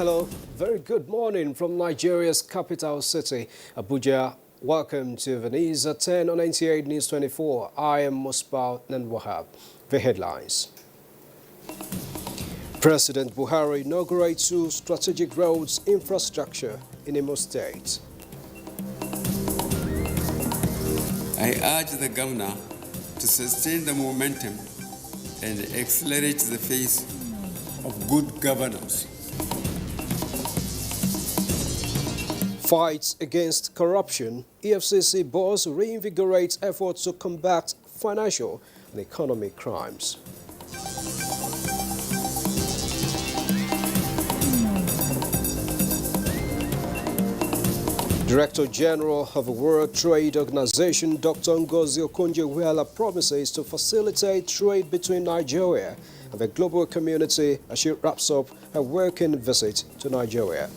Hello, very good morning from Nigeria's capital city, Abuja. Welcome to the News at 10 on NTA News 24. I am MUSBAU Dan-WAHAB. The headlines. President Buhari inaugurates 2 strategic roads infrastructure in Imo State. I urge the governor to sustain the momentum and accelerate the pace of good governance. Fights against corruption. EFCC boss reinvigorates efforts to combat financial and economic crimes. Director General of the World Trade Organization, Dr. Ngozi Okonjo-Iweala, promises to facilitate trade between Nigeria and the global community as she wraps up her working visit to Nigeria.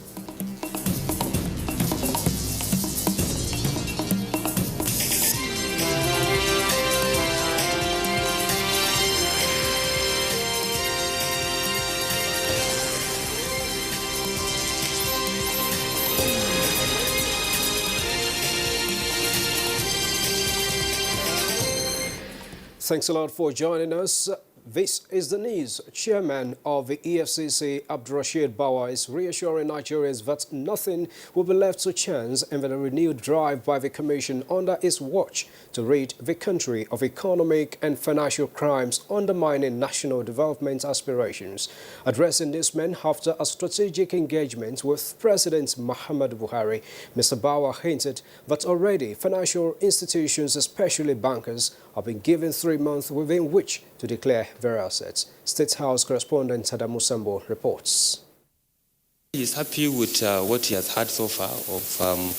Thanks a lot for joining us. This is the news. Chairman of the EFCC, Abdurrashid Bawa, is reassuring Nigerians that nothing will be left to chance in the renewed drive by the Commission under his watch to rid the country of economic and financial crimes undermining national development aspirations. Addressing this man after a strategic engagement with President Muhammadu Buhari, Mr. Bawa hinted that already financial institutions, especially bankers, have been given 3 months within which to declare their assets. State House correspondent Adamu Sambo reports. He is happy with what he has had so far of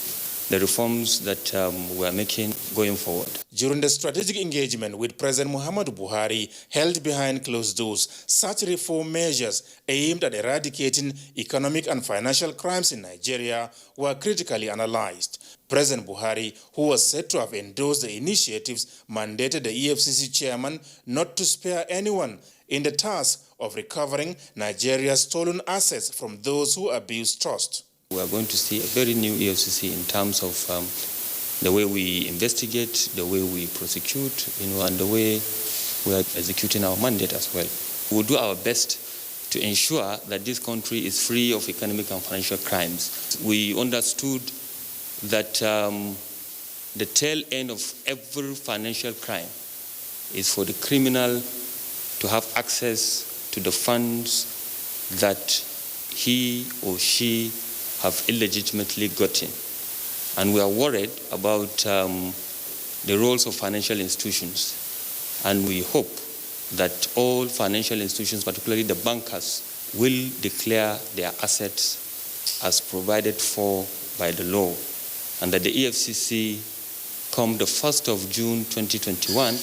the reforms that we are making going forward. During the strategic engagement with President Muhammadu Buhari held behind closed doors, such reform measures aimed at eradicating economic and financial crimes in Nigeria were critically analyzed. President Buhari, who was said to have endorsed the initiatives, mandated the EFCC chairman not to spare anyone in the task of recovering Nigeria's stolen assets from those who abuse trust. We are going to see a very new EFCC in terms of the way we investigate, the way we prosecute, and the way we are executing our mandate as well. We will do our best to ensure that this country is free of economic and financial crimes. We understood that the tail end of every financial crime is for the criminal to have access to the funds that he or she have illegitimately gotten. And we are worried about the roles of financial institutions. And we hope that all financial institutions, particularly the bankers, will declare their assets as provided for by the law. And that the EFCC, come the 1st of June 2021,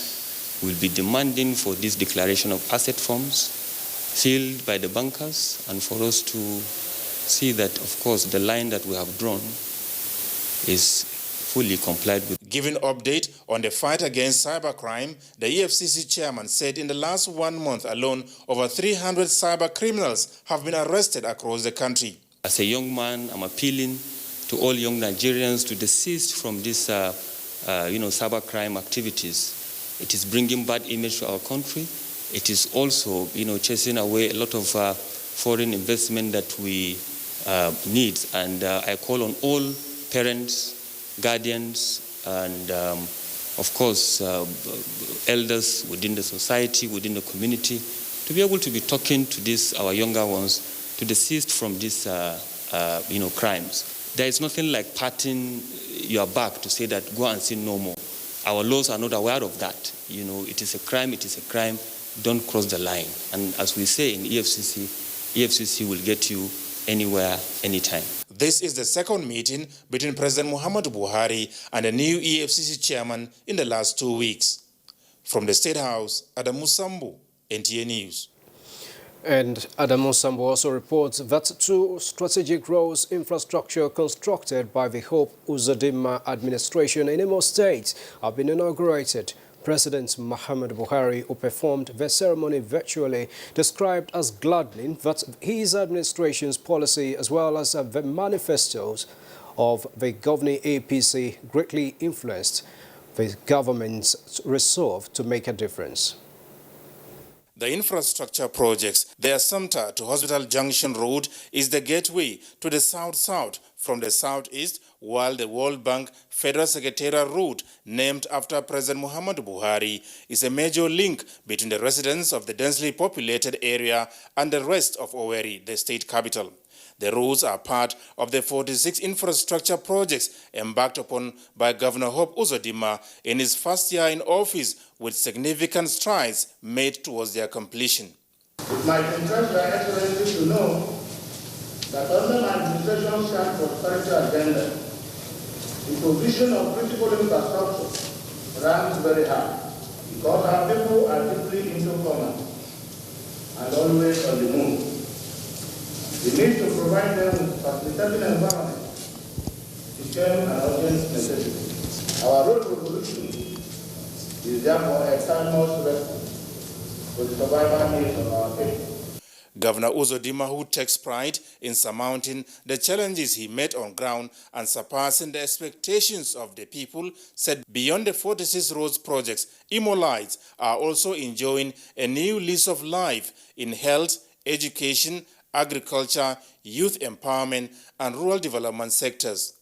will be demanding for this declaration of asset forms sealed by the bankers, and for us to see that, of course, the line that we have drawn is fully complied with. Giving update on the fight against cybercrime, the EFCC chairman said in the last 1 month alone, over 300 cyber criminals have been arrested across the country. As a young man, I'm appealing to all young Nigerians to desist from this, cybercrime activities. It is bringing bad image to our country. It is also, chasing away a lot of foreign investment that we need. And I call on all parents, guardians, and of course, elders within the society, within the community, to be able to be talking to these, our younger ones, to desist from these, crimes. There is nothing like patting your back to say that go and sin no more. Our laws are not aware of that. It is a crime, it is a crime. Don't cross the line. And as we say in EFCC will get you anywhere, anytime. This is the second meeting between President Muhammadu Buhari and the new EFCC chairman in the last 2 weeks. From the State House, Adamu Sambo, NTA News. And Adamu Sambo also reports that 2 strategic roads infrastructure constructed by the Hope Uzodinma administration in Imo State have been inaugurated. President Muhammad Buhari, who performed the ceremony virtually, described as gladdening that his administration's policy as well as the manifestos of the governing APC greatly influenced the government's resolve to make a difference. The infrastructure projects, the Assumpta to Hospital Junction Road is the gateway to the south-south from the southeast, while the World Bank Federal Secretariat Road, named after President Muhammad Buhari, is a major link between the residents of the densely populated area and the rest of Owerri, the state capital. The roads are part of the 46 infrastructure projects embarked upon by Governor Hope Uzodimma in his first year in office, with significant strides made towards their completion. It might interest Your Excellency to know that under my administration's shared prosperity agenda, the provision of critical infrastructure ranks very high because our people are deeply into commerce and always on the move. The need to provide them with facilitating environment became an urgent necessity. Our road revolution is therefore a timeless response to the survival needs of our people. Governor Uzodimma, who takes pride in surmounting the challenges he met on ground and surpassing the expectations of the people, said beyond the 46 roads projects, Imolites are also enjoying a new lease of life in health, education, agriculture, youth empowerment, and rural development sectors.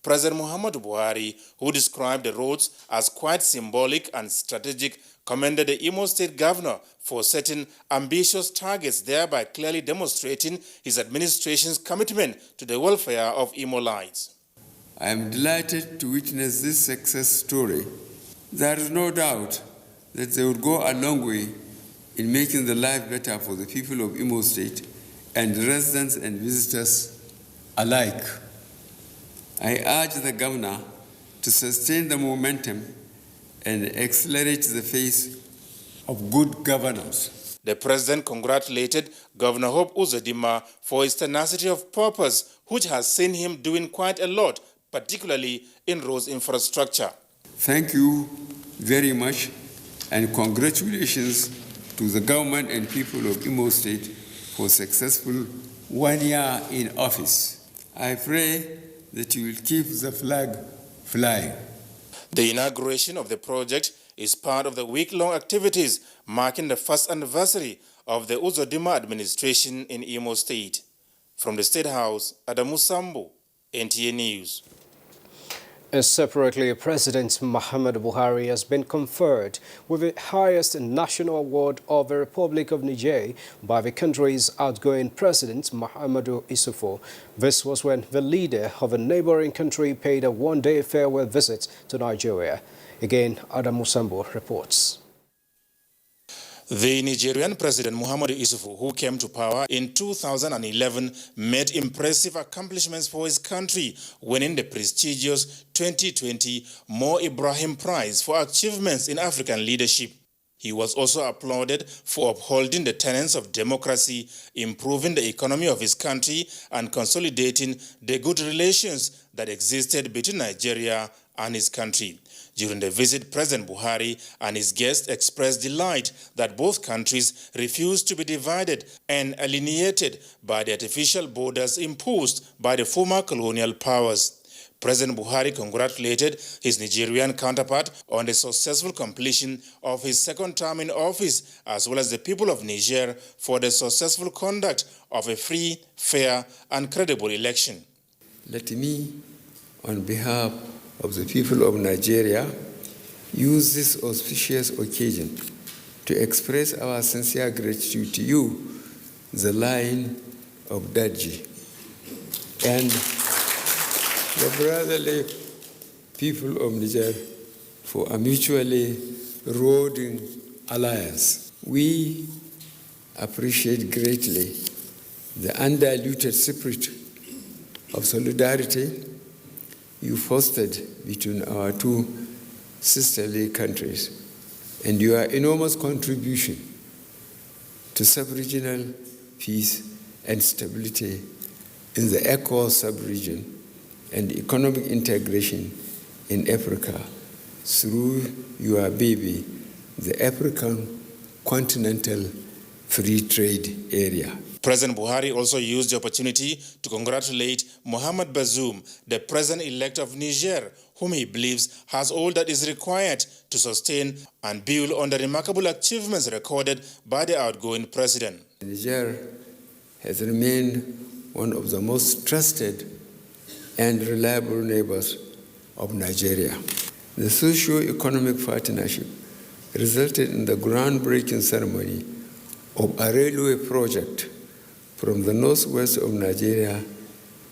President Muhammad Buhari, who described the roads as quite symbolic and strategic, commended the Imo State Governor for setting ambitious targets, thereby clearly demonstrating his administration's commitment to the welfare of Imolites. I am delighted to witness this success story. There is no doubt that they will go a long way in making the life better for the people of Imo State and residents and visitors alike. I urge the Governor to sustain the momentum and accelerate the pace of good governance. The President congratulated Governor Hope Uzodimma for his tenacity of purpose, which has seen him doing quite a lot, particularly in roads infrastructure. Thank you very much, and congratulations to the government and people of Imo State for successful 1 year in office. I pray that you will keep the flag flying. The inauguration of the project is part of the week-long activities marking the first anniversary of the Uzodimma administration in Imo State. From the State House, Adamu Sambo, NTA News. Separately, President Muhammad Buhari has been conferred with the highest national award of the Republic of Niger by the country's outgoing president, Mahamadou Issoufou. This was when the leader of a neighboring country paid a one-day farewell visit to Nigeria. Again, Adam Musambo reports. The Nigerian President Muhammadu Issoufou, who came to power in 2011, made impressive accomplishments for his country, winning the prestigious 2020 Mo Ibrahim Prize for achievements in African leadership. He was also applauded for upholding the tenets of democracy, improving the economy of his country, and consolidating the good relations that existed between Nigeria and his country. During the visit, President Buhari and his guests expressed delight that both countries refused to be divided and alienated by the artificial borders imposed by the former colonial powers. President Buhari congratulated his Nigerian counterpart on the successful completion of his second term in office, as well as the people of Niger for the successful conduct of a free, fair, and credible election. Let me, on behalf of the people of Nigeria, use this auspicious occasion to express our sincere gratitude to you, the Lion of Daji, and the brotherly people of Niger for a mutually rewarding alliance. We appreciate greatly the undiluted spirit of solidarity you fostered between our two sisterly countries, and your enormous contribution to sub-regional peace and stability in the ECOWAS sub-region and economic integration in Africa through your baby, the African Continental Free Trade Area. President Buhari also used the opportunity to congratulate Mohamed Bazoum, the president-elect of Niger, whom he believes has all that is required to sustain and build on the remarkable achievements recorded by the outgoing president. Niger has remained one of the most trusted and reliable neighbors of Nigeria. The socio-economic partnership resulted in the groundbreaking ceremony of a railway project from the northwest of Nigeria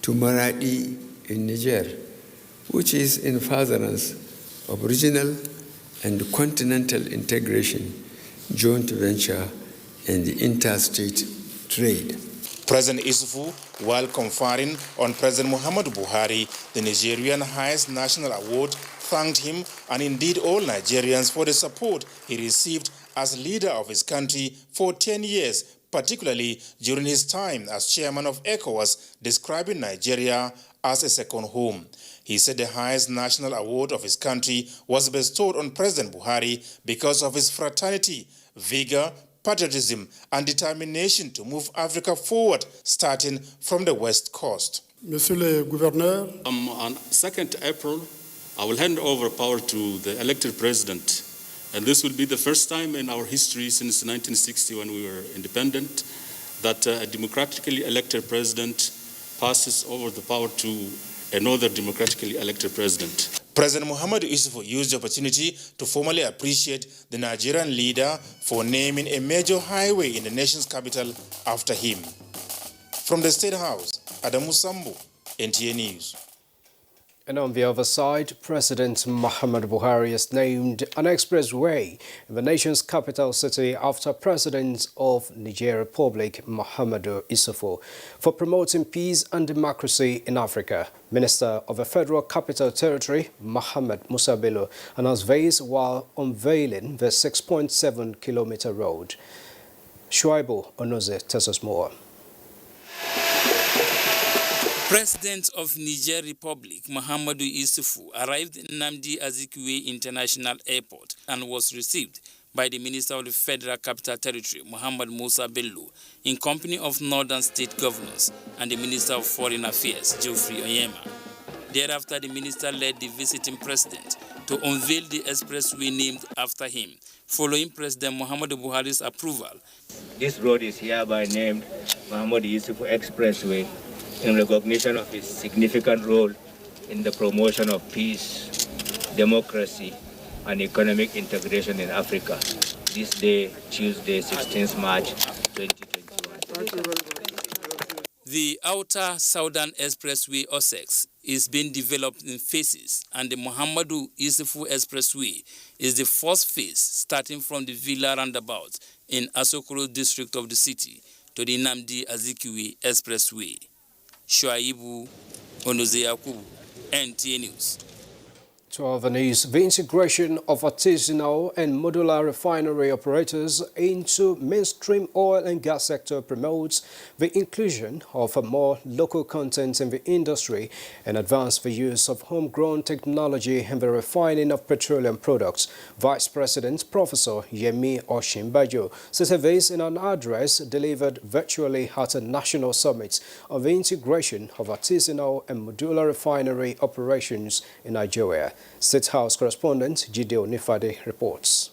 to Maradi in Niger, which is in furtherance of regional and continental integration, joint venture, and interstate trade. President Issoufou, while conferring on President Muhammadu Buhari the Nigerian highest national award, thanked him and indeed all Nigerians for the support he received as leader of his country for 10 years, particularly during his time as chairman of ECOWAS, describing Nigeria as a second home. He said the highest national award of his country was bestowed on President Buhari because of his fraternity, vigor, patriotism, and determination to move Africa forward, starting from the West Coast. Monsieur le Gouverneur, on 2nd April, I will hand over power to the elected president. And this will be the first time in our history since 1960, when we were independent, that a democratically elected president passes over the power to another democratically elected president. President Muhammadu Issoufou used the opportunity to formally appreciate the Nigerian leader for naming a major highway in the nation's capital after him. From the State House, Adamu Sambu, NTA News. And on the other side, President Muhammadu Buhari has named an expressway in the nation's capital city after President of Niger Republic, Muhammadu Issoufou, for promoting peace and democracy in Africa. Minister of the Federal Capital Territory, Mohammed Musa Bello, announced this while unveiling the 6.7-kilometer road. Shuaibu Onoze tells us more. President of Niger Republic, Muhammadu Issoufou, arrived in Nnamdi Azikiwe International Airport and was received by the Minister of the Federal Capital Territory, Mohammed Musa Bello, in company of Northern State Governors and the Minister of Foreign Affairs, Geoffrey Onyema. Thereafter, the minister led the visiting president to unveil the expressway named after him, following President Muhammadu Buhari's approval. This road is hereby named Muhammadu Issoufou Expressway, in recognition of his significant role in the promotion of peace, democracy, and economic integration in Africa. This day, Tuesday, 16th March 2021. The Outer Southern Expressway, OSEX, is being developed in phases, and the Muhammadu Issoufou Expressway is the first phase, starting from the Villa roundabout in Asokoro district of the city to the Nnamdi Azikiwe Expressway. Shuaibu Onoze Yakubu, NTA News. To other news, the integration of artisanal and modular refinery operators into mainstream oil and gas sector promotes the inclusion of more local content in the industry and advance the use of homegrown technology in the refining of petroleum products. Vice President Professor Yemi Osinbajo said this in an address delivered virtually at a national summit on the integration of artisanal and modular refinery operations in Nigeria. State House correspondent Gideon Nifade reports.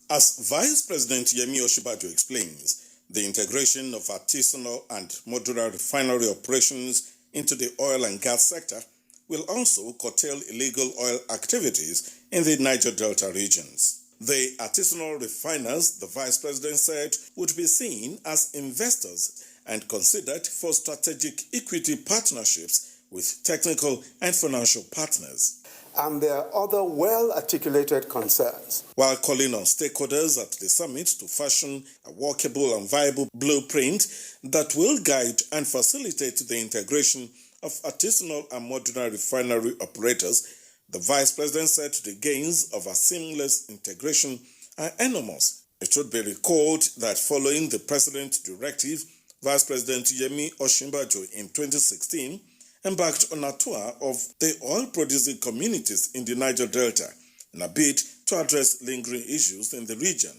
As Vice President Yemi Osinbajo explains, the integration of artisanal and modular refinery operations into the oil and gas sector will also curtail illegal oil activities in the Niger Delta regions. The artisanal refiners, the Vice President said, would be seen as investors and considered for strategic equity partnerships with technical and financial partners. And there are other well-articulated concerns. While calling on stakeholders at the summit to fashion a workable and viable blueprint that will guide and facilitate the integration of artisanal and modular refinery operators, the Vice President said the gains of a seamless integration are enormous. It should be recalled that following the President's directive, Vice President Yemi Osinbajo in 2016 embarked on a tour of the oil-producing communities in the Niger Delta in a bid to address lingering issues in the region.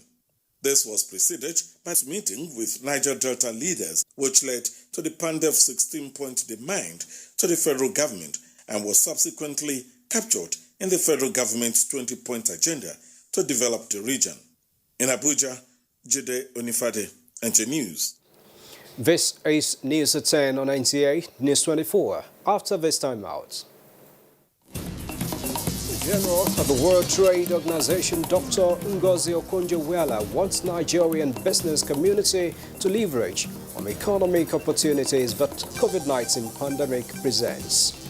This was preceded by a meeting with Niger Delta leaders, which led to the PANDEF 16-point demand to the federal government and was subsequently captured in the federal government's 20-point agenda to develop the region. In Abuja, Jide Onifade, NTA News. This is News at 10 on NTA News 24. After this time out. General of the World Trade Organization, Dr. Ngozi Okonjo-Iweala, wants Nigerian business community to leverage on economic opportunities that COVID-19 pandemic presents.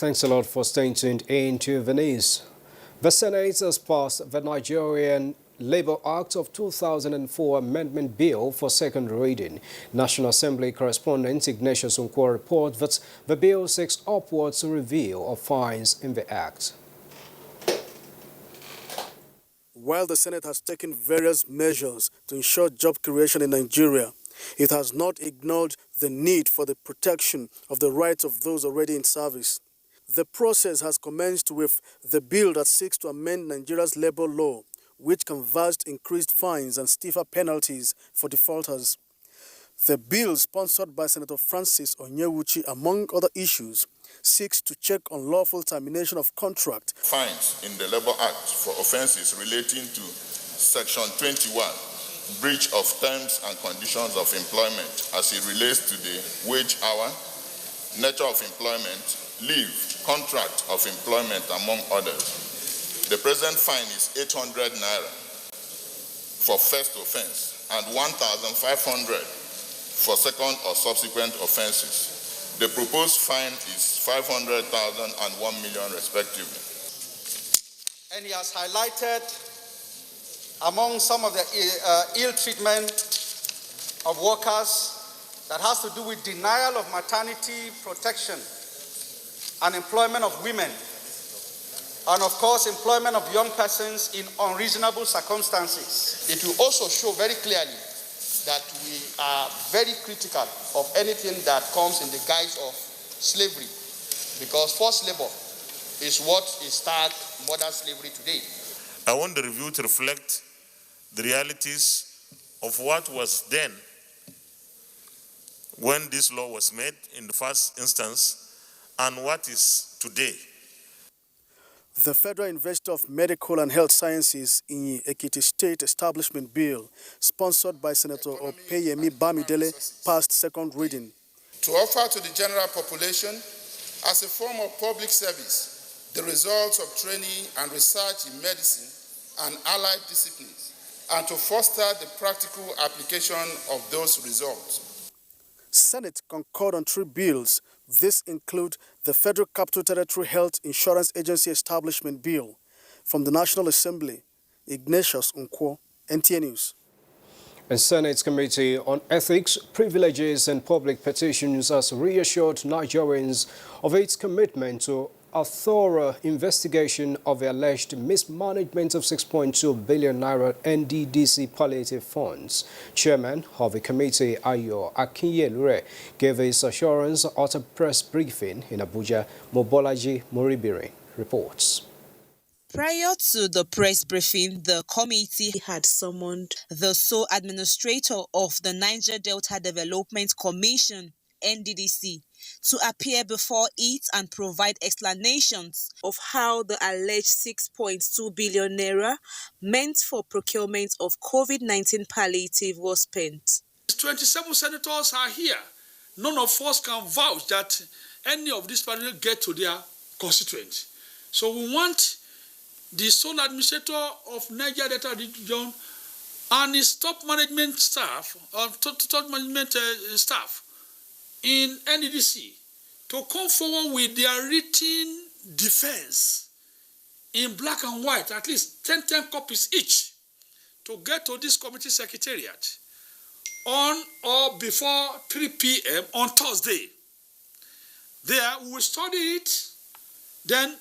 Thanks a lot for staying tuned in to the news. The Senate has passed the Nigerian Labour Act of 2004 Amendment Bill for second reading. National Assembly correspondent Ignatius Nkwo reports that the bill seeks upwards review of fines in the Act. While the Senate has taken various measures to ensure job creation in Nigeria, it has not ignored the need for the protection of the rights of those already in service. The process has commenced with the bill that seeks to amend Nigeria's labor law, which converts increased fines and stiffer penalties for defaulters. The bill, sponsored by Senator Francis Onyewuchi, among other issues, seeks to check unlawful termination of contract. Fines in the Labour Act for offences relating to Section 21, breach of terms and conditions of employment as it relates to the wage hour, nature of employment, leave, contract of employment, among others. The present fine is 800 naira for first offence and 1,500 for second or subsequent offences. The proposed fine is 500,000 and 1 million respectively. And he has highlighted among some of the ill treatment of workers that has to do with denial of maternity protection and employment of women, and of course employment of young persons in unreasonable circumstances. It will also show very clearly that we are very critical of anything that comes in the guise of slavery, because forced labor is what is tagged modern slavery today. I want the review to reflect the realities of what was then when this law was made in the first instance and what is today. The Federal Investor of Medical and Health Sciences in Ekiti State Establishment Bill, sponsored by Senator Opeyemi Bamidele, passed second reading. To offer to the general population, as a form of public service, the results of training and research in medicine and allied disciplines, and to foster the practical application of those results. Senate concurred on 3 bills. These include the Federal Capital Territory Health Insurance Agency Establishment Bill. From the National Assembly, Ignatius Nkwo, NTA News. The Senate Committee on Ethics, Privileges and Public Petitions has reassured Nigerians of its commitment to a thorough investigation of the alleged mismanagement of 6.2 billion naira NDDC palliative funds. Chairman of the committee, Ayo Akinyelure, gave his assurance at a press briefing in Abuja. Mobolaji Moribiri reports. Prior to the press briefing, the committee had summoned the sole administrator of the Niger Delta Development Commission, NDDC to appear before it and provide explanations of how the alleged 6.2 billion naira meant for procurement of COVID-19 palliative was spent. 27 senators are here. None of us can vouch that any of these panel get to their constituents. So we want the sole administrator of Niger Delta Region and his top management staff, staff in NDDC to come forward with their written defense in black and white, at least 10 copies each, to get to this committee secretariat on or before 3 p.m. on Thursday. There, we will study it, then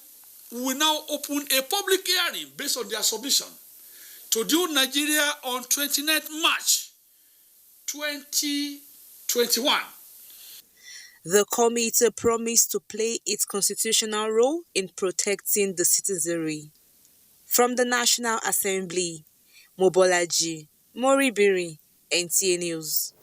we will now open a public hearing based on their submission to do Nigeria on 29th March 2021. The committee promised to play its constitutional role in protecting the citizenry. From the National Assembly, Mobolaji Moribiri, NTA News.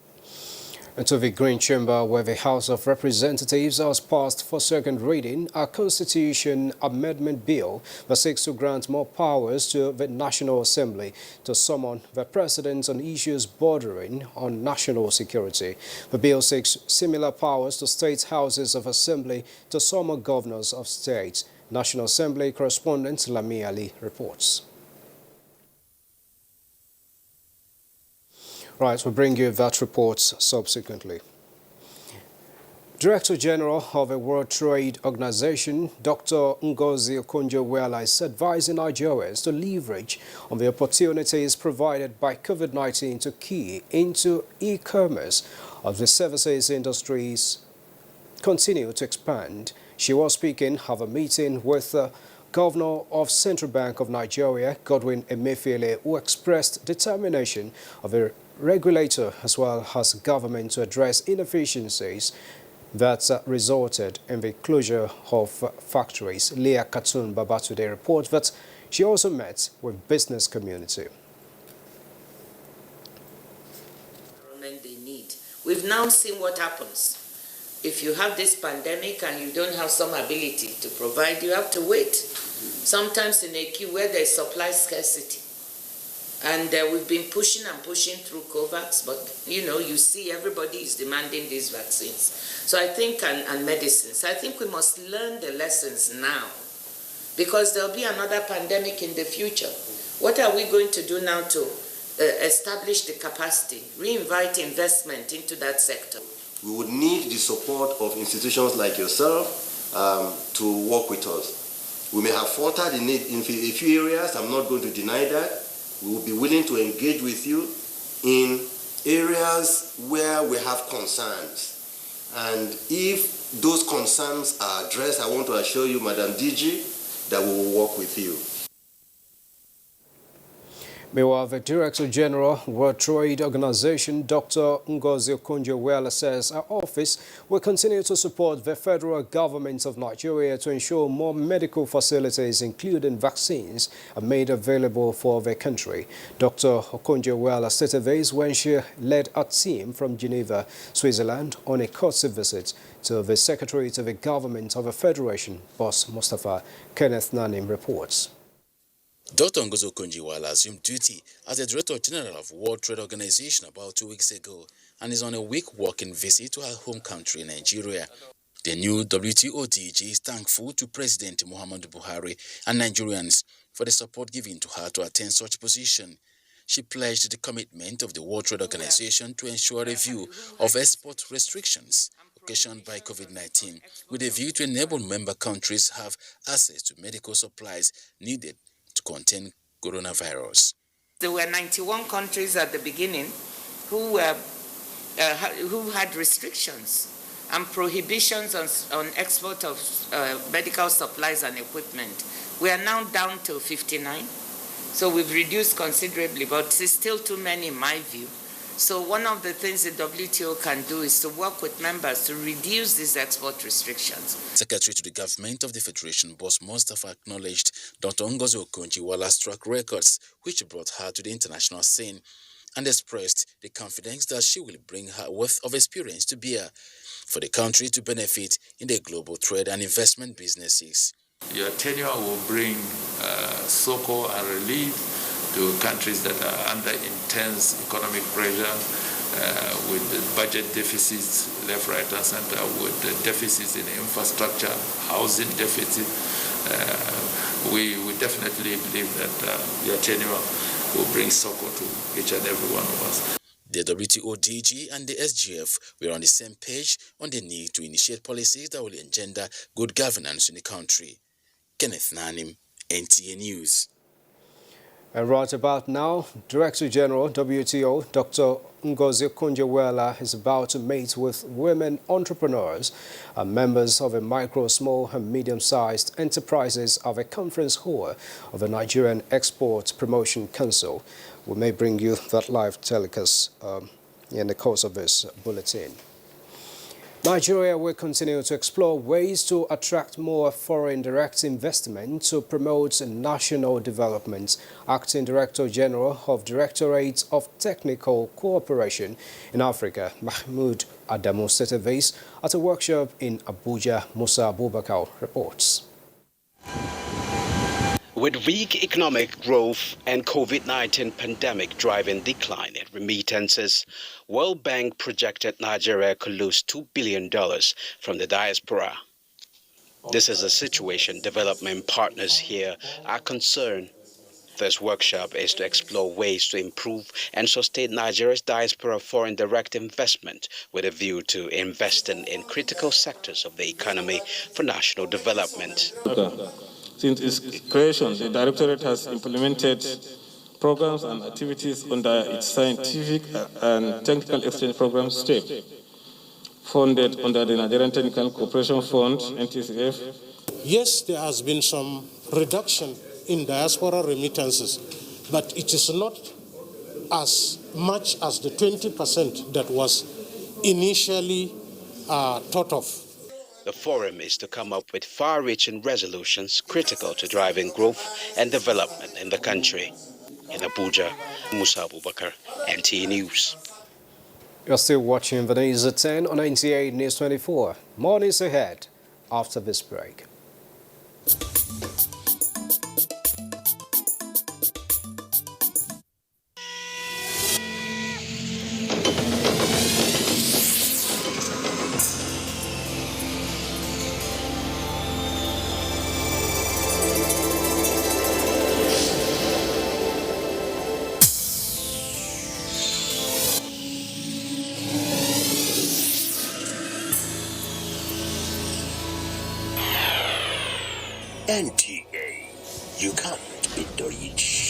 To the Green Chamber, where the House of Representatives has passed for second reading a Constitution Amendment Bill that seeks to grant more powers to the National Assembly to summon the President on issues bordering on national security. The bill seeks similar powers to state houses of assembly to summon governors of states. National Assembly correspondent Lami Ali reports. Right, we'll bring you that report subsequently. Director General of the World Trade Organization, Dr. Ngozi Okonjo-Iweala, is advising Nigerians to leverage on the opportunities provided by COVID-19 to key into e-commerce as the services industries continue to expand. She was speaking of a meeting with the Governor of Central Bank of Nigeria, Godwin Emefiele, who expressed determination of the regulator as well as government to address inefficiencies that resulted in the closure of factories. Leah Katun Babatude reports that she also met with business community. They need. We've now seen what happens. If you have this pandemic and you don't have some ability to provide, you have to wait. Sometimes in a queue where there's supply scarcity. And we've been pushing and pushing through COVAX, but you see everybody is demanding these vaccines. So I think, and medicines. I think we must learn the lessons now because there'll be another pandemic in the future. What are we going to do now to establish the capacity, reinvite investment into that sector? We would need the support of institutions like yourself to work with us. We may have faltered in a few areas, I'm not going to deny that. We will be willing to engage with you in areas where we have concerns. And if those concerns are addressed, I want to assure you, Madam DG, that we will work with you. Meanwhile, the Director General, World Trade Organization, Dr. Ngozi Okonjo-Iweala, says her office will continue to support the federal government of Nigeria to ensure more medical facilities, including vaccines, are made available for the country. Dr. Okonjo-Iweala stated this when she led a team from Geneva, Switzerland, on a courtesy visit to the Secretary to the Government of the Federation, Boss Mustafa. Kenneth Nanim reports. Dr. Ngozi Okonjo-Iweala assumed duty as the Director General of World Trade Organization about 2 weeks ago and is on a week walking visit to her home country, Nigeria. The new WTO DG is thankful to President Muhammadu Buhari and Nigerians for the support given to her to attain such position. She pledged the commitment of the World Trade Organization to ensure a review of export restrictions occasioned by COVID-19 with a view to enable member countries have access to medical supplies needed to contain coronavirus. There were 91 countries at the beginning who had restrictions and prohibitions on export of medical supplies and equipment. We are now down to 59. So we've reduced considerably, but it's still too many in my view. So one of the things the WTO can do is to work with members to reduce these export restrictions. Secretary to the Government of the Federation, Boss Mustafa, acknowledged Dr. Ngozi Okonjo-Iweala's track records, which brought her to the international scene. and expressed the confidence that she will bring her wealth of experience to bear for the country to benefit in the global trade and investment businesses. Your tenure will bring succor and relief to countries that are under intense economic pressure, with the budget deficits left, right, and center, with the deficits in infrastructure, housing deficit. We definitely believe that your tenure will bring succor to each and every one of us. The WTO DG and the SGF were on the same page on the need to initiate policies that will engender good governance in the country. Kenneth Nanim, NTA News. And right about now, Director General WTO Dr. Ngozi Okonjo-Iweala is about to meet with women entrepreneurs and members of a micro, small and medium-sized enterprises of a conference hall of the Nigerian Export Promotion Council. We may bring you that live telecast in the course of this bulletin. Nigeria will continue to explore ways to attract more foreign direct investment to promote national development. Acting Director General of Directorate of Technical Cooperation in Africa, Mahmoud Adamu said this at a workshop in Abuja. Musa Abubakar reports. With weak economic growth and COVID-19 pandemic driving decline in remittances, World Bank projected Nigeria could lose $2 billion from the diaspora. This is a situation development partners here are concerned. This workshop is to explore ways to improve and sustain Nigeria's diaspora foreign direct investment with a view to investing in critical sectors of the economy for national development. Since its creation, the Directorate has implemented programs and activities under its Scientific and Technical Exchange Program STEP, funded under the Nigerian Technical Cooperation Fund, NTCF. Yes, there has been some reduction in diaspora remittances, but it is not as much as the 20% that was initially thought of. The forum is to come up with far-reaching resolutions critical to driving growth and development in the country. In Abuja, Musa Abubakar, NTA News. You're still watching the news at 10 on NTA News 24. More news ahead after this break. NTA, you can't beat the reach.